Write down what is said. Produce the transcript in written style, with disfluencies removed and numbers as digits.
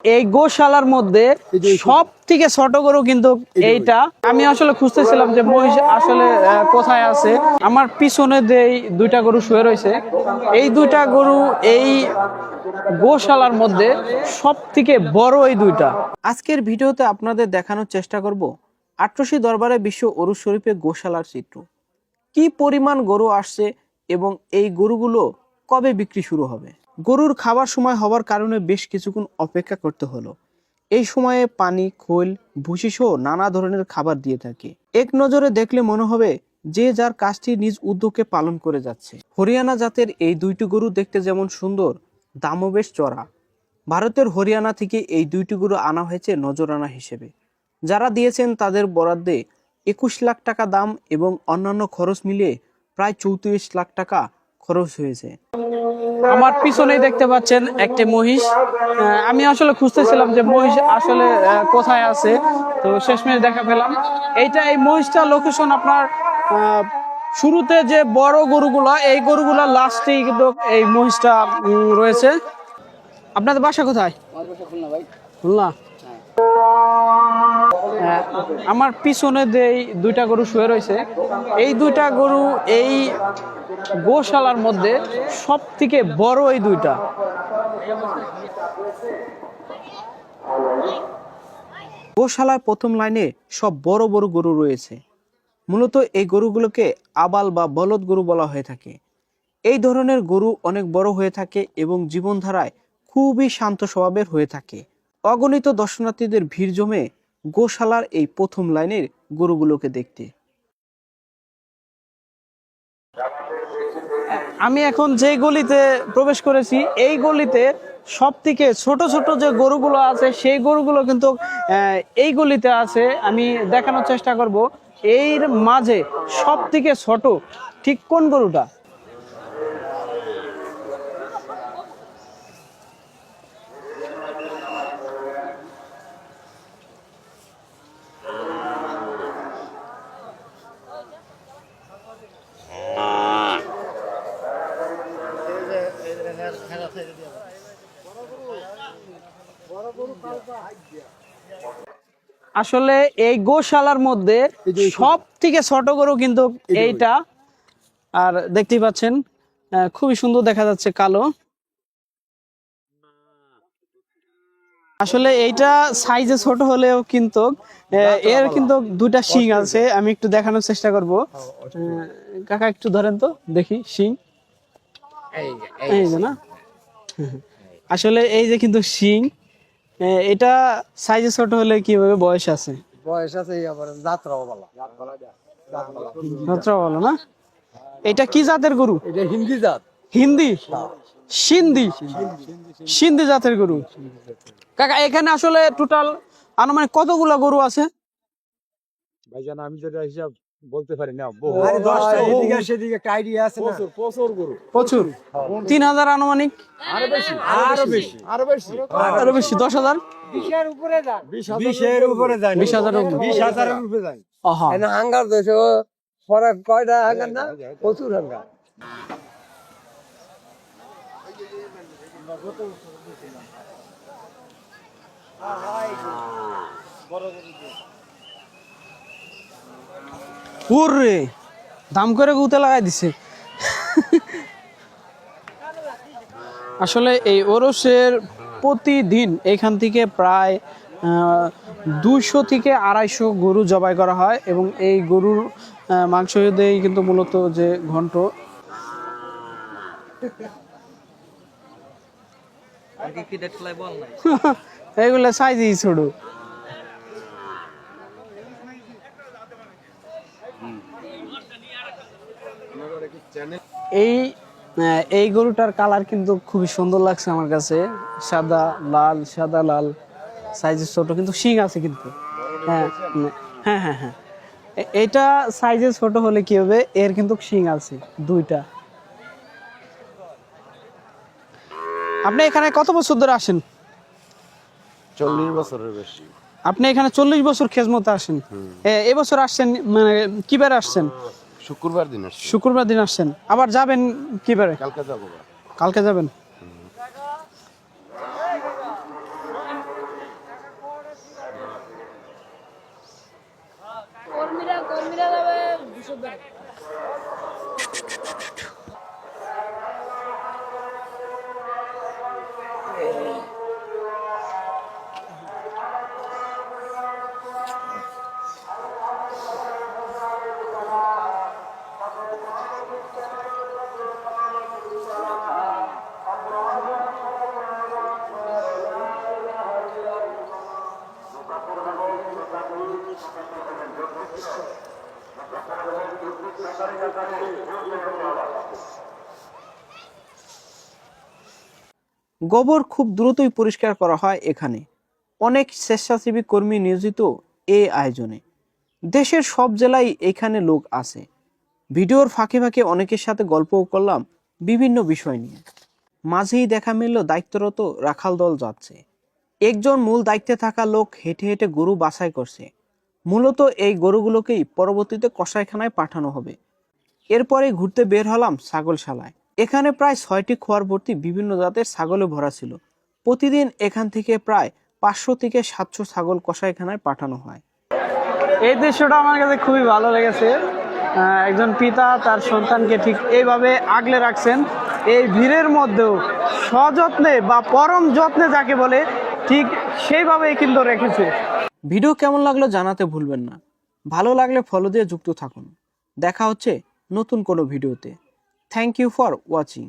এই গোশালার মধ্যে সব থেকে ছোট গরু কিন্তু এইটা। আমি আসলে খুঁজতেছিলাম যে মহিষ আসলে কোথায় আছে। আমার পিছনে দুইটা গরু শুয়ে রয়েছে, এই দুইটা গরু এই গোশালার মধ্যে সব থেকে বড় এই দুইটা। আজকের ভিডিওতে আপনাদের দেখানোর চেষ্টা করব আটরশি দরবারে বিশ্ব অরুজ শরীফে গোশালার চিত্র। কি পরিমাণ গরু আসছে এবং এই গরুগুলো কবে বিক্রি শুরু হবে। গরুর খাবার সময় হওয়ার কারণে বেশ কিছুক্ষণ অপেক্ষা করতে হলো। এই সময়ে পানি, খোল, ভুসি সহ নানা ধরনের খাবার দিয়ে থাকে। এক নজরে দেখলে মনে হবে যে যার কাজটি নিজ উদ্যোগে পালন করে যাচ্ছে। হরিয়ানা জাতের এই দুইটি গরু দেখতে যেমন সুন্দর, দামও বেশ চড়া। ভারতের হরিয়ানা থেকে এই দুইটি গরু আনা হয়েছে নজরানা হিসেবে। যারা দিয়েছেন তাদের বরাদ্দে 21 লাখ টাকা দাম এবং অন্যান্য খরচ মিলিয়ে প্রায় 34 লাখ টাকা খরচ হয়েছে। আমার পিছনেই দেখতে পাচ্ছেন একটি মহিষ। আমি আসলে খুঁজতেছিলাম যে মহিষ আসলে কোথায় আছে, তো শেষমেশ দেখা পেলাম। এই মহিষটা লোকেশন আপনার শুরুতে যে বড় গরুগুলা, এই গরুগুলা লাস্টেই কিন্তু এই মহিষটা রয়েছে। আপনাদের বাসা কোথায়? খুলনা। আমার পিছনে দুইটা গরু শুয়ে রয়েছে, এই দুইটা গরু এই গোশালার মধ্যে সব থেকে বড় এই দুইটা। গোশালায় প্রথম লাইনে সব বড় বড় গরু রয়েছে। মূলত এই গরুগুলোকে আবাল বা বলদ গরু বলা হয়ে থাকে। এই ধরনের গরু অনেক বড় হয়ে থাকে এবং জীবনধারায় খুবই শান্ত স্বভাবের হয়ে থাকে। অগণিত দর্শনার্থীদের ভিড় জমে গোশালার এই প্রথম লাইনের গরুগুলোকে দেখতে। আমি এখন যে গলিতে প্রবেশ করেছি, এই গলিতে সব থেকে ছোট ছোট যে গরুগুলো আছে সেই গরুগুলো কিন্তু এই গলিতে আছে। আমি দেখানোর চেষ্টা করব এর মাঝে সব থেকে ছোট ঠিক কোন গরুটা। আসলে এই গোশালার মধ্যে সব থেকে ছোট গরু কিন্তু এইটা। আর দেখতেই পাচ্ছেন খুবই সুন্দর দেখা যাচ্ছে, কালো। আসলে এইটা সাইজে ছোট হলেও কিন্তু এর কিন্তু দুটা শিং আছে। আমি একটু দেখানোর চেষ্টা করব। কাকা একটু ধরেন তো দেখি শিং। এই যে না, আসলে এই যে কিন্তু শিং, এটা সাইজে ছোট হলে কিভাবে বয়স আছে? যাত্রাও ভালো না। এটা কি জাতের গরু? এটা হিন্দি জাত। হিন্দি, সিন্ধি, সিন্ধি জাতের গরু। কাকা এখানে আসলে টোটাল আনুমানিক কতগুলা গরু আছে? ভাইজান আমি যেটা হিসাব বলতে পারি না, প্রচুর। 3000 আনুমানিক, আরো বেশি 10,000, 20,000 উপরে যায়, 20,000 উপরে যায়। হাঙ্গার দেশে পরে কয়টা হাঙ্গার না, প্রচুর হাঙ্গার। ওরে দাম করে গুতে লাগাই দিছে। আসলে এই ওরসের প্রতিদিন এখান থেকে প্রায় 200 থেকে 250 গরু জবাই করা হয় এবং এই গরুর মাংস দেই কিন্তু মূলত যে ঘন্ট। এইগুলা সাইজই ছোট। এই গরুটার কালার কিন্তু খুবই সুন্দর লাগছে আমার কাছে, সাদা লাল সাইজের ছোট, কিন্তু শিং আছে কিন্তু। হ্যাঁ হ্যাঁ হ্যাঁ হ্যাঁ, এটা সাইজে ছোট হলে কি হবে, এর কিন্তু শিং আছে দুইটা। আপনি এখানে কত বছর ধরে আসেন? 40 বছরের বেশি। আপনি এখানে 40 বছর খেজমতে আসেন? এবছর আসছেন মানে কিবারে আসছেন? শুক্রবার দিন আসছেন। আবার যাবেন কিবারে? কালকে যাবেন। গোবর খুব দ্রুতই পরিষ্কার করা হয় এখানে। অনেক স্বেচ্ছাসেবী কর্মী নিয়োজিত এই আয়োজনে। দেশের সব জেলায় এখানে লোক আছে। ভিডিওর ফাঁকে ফাঁকে অনেকের সাথে গল্পও করলাম বিভিন্ন বিষয় নিয়ে। মাঝেই দেখা মিলল দায়িত্বরত রাখাল দল যাচ্ছে। একজন মূল দায়িত্বে থাকা লোক হেঁটে হেঁটে গরু বাছাই করছে। মূলত এই গরুগুলোকেই পরবর্তীতে কসাইখানায় পাঠানো হবে। এরপরে ঘুরতে বের হলাম ছাগলশালায়। এখানে প্রায় 6টি খোয়ার ভর্তি বিভিন্ন জাতের ছাগলে ভরা ছিল। প্রতিদিন এখান থেকে প্রায় 500 থেকে 700 ছাগল কসাইখানায় পাঠানো হয়। এই দৃশ্যটা আমার কাছে খুবই ভালো লেগেছে। একজন পিতা তার সন্তানকে ঠিক এইভাবে আগলে রাখছেন। এই ভিড়ের মধ্যেও সযত্নে বা পরম যত্নে যাকে বলে ঠিক সেইভাবেই কিন্তু রেখেছে। ভিডিও কেমন লাগলো জানাতে ভুলবেন না। ভালো লাগলে ফলো দিয়ে যুক্ত থাকুন। দেখা হচ্ছে নতুন কোনো ভিডিওতে। Thank you for watching.